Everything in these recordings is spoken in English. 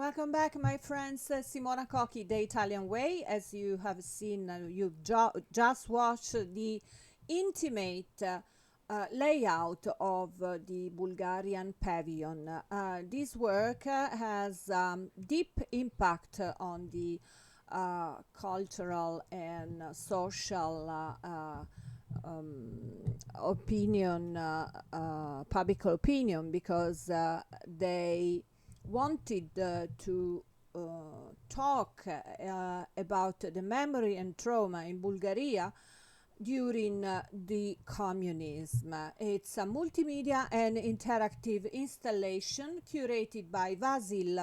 Welcome back, my friends. Simona Cochi, The Italian Way. As you have seen, you've just watched the intimate layout of the Bulgarian Pavilion. This work has deep impact on the cultural and social opinion, public opinion, because they wanted to talk about the memory and trauma in Bulgaria during the communism. It's a multimedia and interactive installation curated by Vasil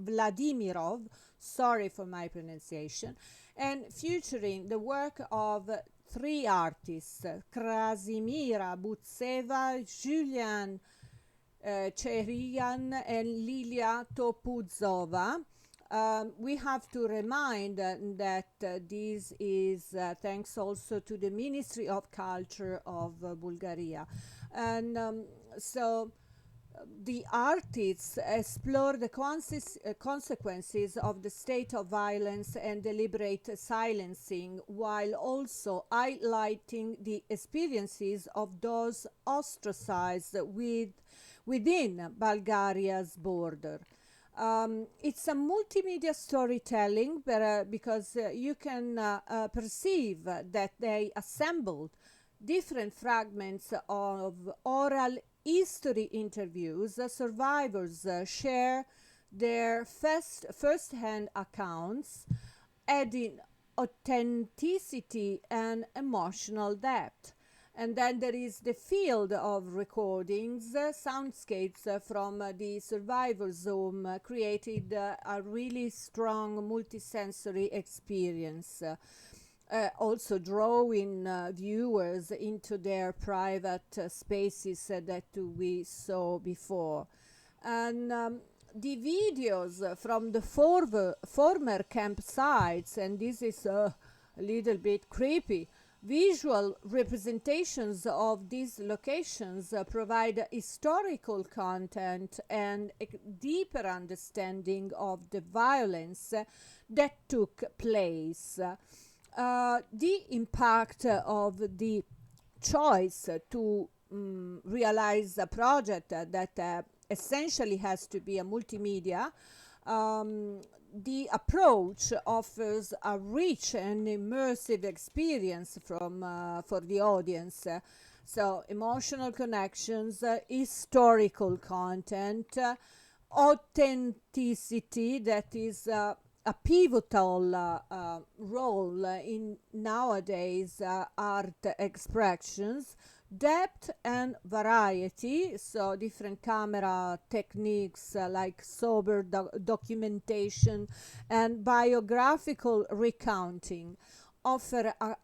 Vladimirov, sorry for my pronunciation, and featuring the work of three artists: Krasimira Butseva, Julian Chehirian, and Lilia Topouzova. We have to remind that this is thanks also to the Ministry of Culture of Bulgaria. And so the artists explore the consequences of the state of violence and deliberate silencing, while also highlighting the experiences of those ostracized within Bulgaria's border. It's a multimedia storytelling because you can perceive that they assembled different fragments of oral history interviews. Survivors share their first-hand accounts, adding authenticity and emotional depth. And then there is the field of recordings, soundscapes from the survivors' home created a really strong multisensory experience. Also drawing viewers into their private spaces that we saw before. And the videos from the former campsites, and this is a little bit creepy, visual representations of these locations provide historical content and a deeper understanding of the violence that took place. The impact of the choice to realize a project that essentially has to be a multimedia. The approach offers a rich and immersive experience for the audience. So emotional connections, historical content, authenticity, that is a pivotal role in nowadays art expressions, depth and variety, so different camera techniques like sober documentation and biographical recounting offer a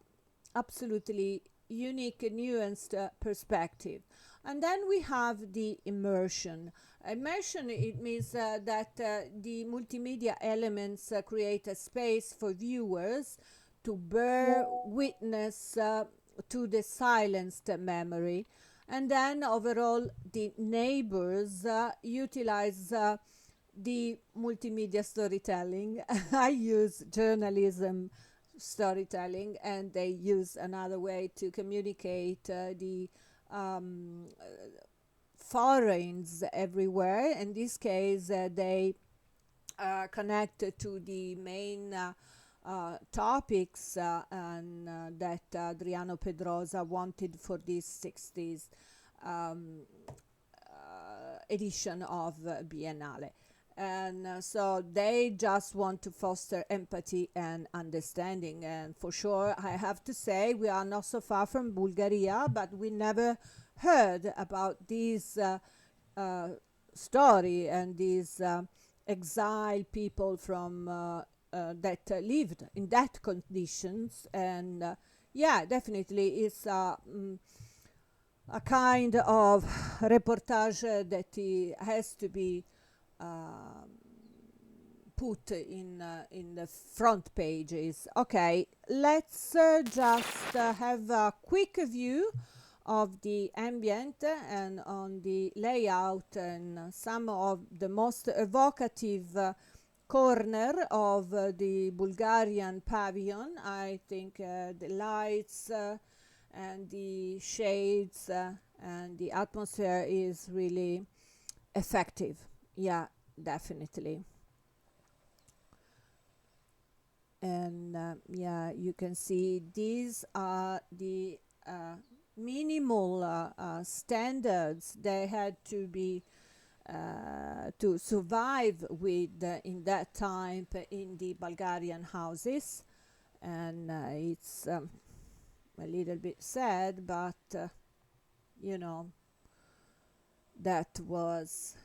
absolutely unique nuanced perspective. And then we have the immersion. Immersion, it means that the multimedia elements create a space for viewers to bear witness to the silenced memory. And then overall, the Neighbours utilize the multimedia storytelling. I use journalism storytelling, and they use another way to communicate the foreigners everywhere. In this case, they connect to the main topics and that Adriano Pedrosa wanted for this 60s edition of Biennale. And so they just want to foster empathy and understanding. And for sure, I have to say, we are not so far from Bulgaria, but we never heard about this story and these exiled people from that lived in that conditions. And yeah, definitely it's a kind of reportage that has to be put in the front pages. Okay, let's just have a quick view of the ambient and on the layout and some of the most evocative corner of the Bulgarian Pavilion. I think the lights and the shades and the atmosphere is really effective. Yeah, definitely. And yeah, you can see these are the minimal standards they had to be to survive with in that time in the Bulgarian houses. And it's a little bit sad, but you know, that was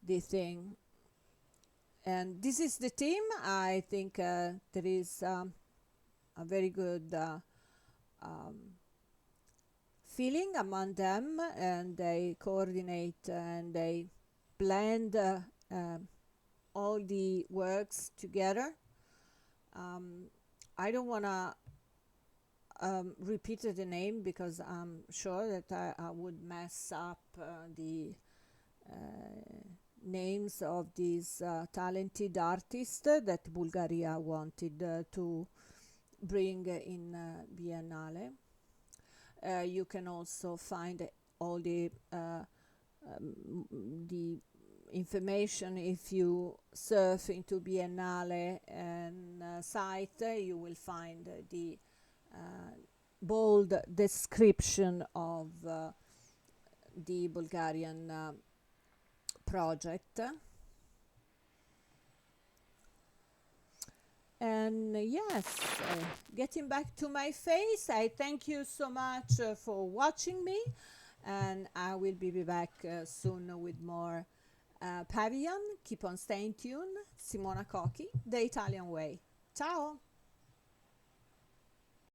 the thing. And this is the team. I think there is a very good um, feeling among them, and they coordinate and they blend all the works together. I don't want to repeat the name because I'm sure that I would mess up the names of these talented artists that Bulgaria wanted to bring in Biennale. You can also find all the information if you surf into Biennale and site. You will find the bold description of the Bulgarian project. And yes, getting back to my face, I thank you so much for watching me, and I will be back soon with more Pavilion. Keep on staying tuned. Simona Cochi, The Italian Way. Ciao!